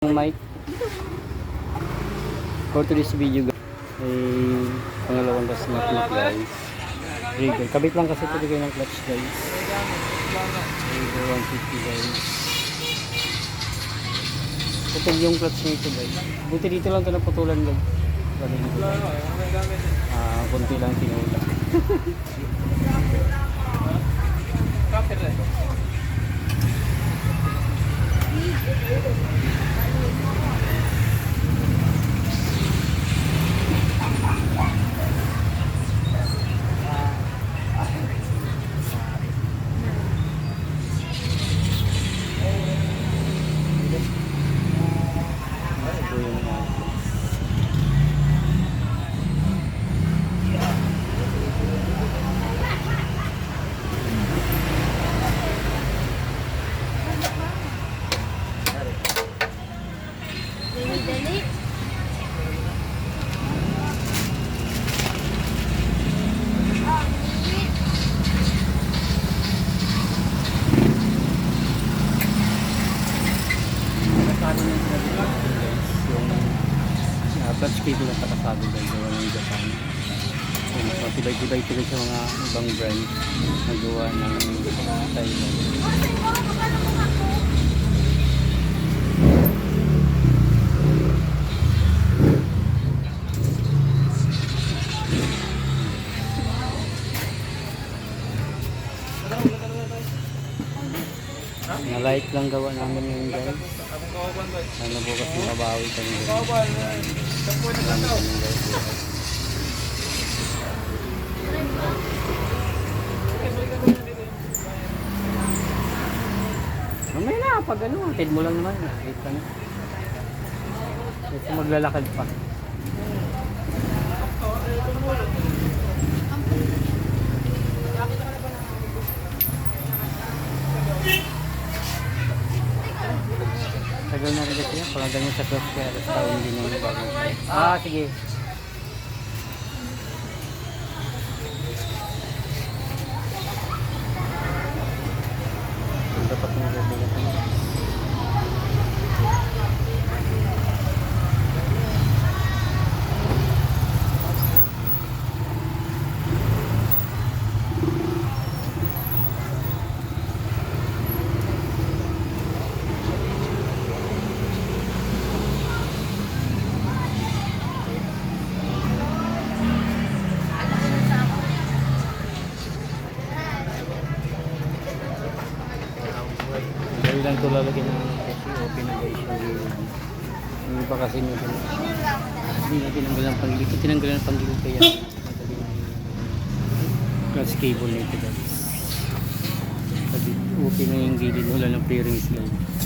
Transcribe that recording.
Mic for today's video guys ay pangalawang gas na clutch guys. Trigger. Kabit lang kasi ito ng clutch guys. Trigger 150 guys. Putol yung clutch nito guys. Buti dito lang ito naputulan guys. Kunti lang tinula. Dali. Nakasado na sila dito guys. Yung clutch cable na nakasado guys. Gawa ng Japan. So, tibay-tibay tuloy sa mga ibang brand na gawa ng Thailand. Na light lang gawa namin yung guys. Sana bukas mababawi kami guys. Mamaya na, pag ano, atid mo lang naman. Atid ka na. Kasi maglalakad pa. Tagal na rin kasi yan. Pag ganyan sa clutch kaya alas taon din yung bagong. Sige. Dapat mo gagawin. Dahil lang ito lalagyan ng kasi open na guys yung iba kasi hindi na tinanggal ng panggilid. Tinanggal ng panggilid kaya madali na yung clutch cable nito guys. Kasi open na yung gilid, wala ng bearings guys.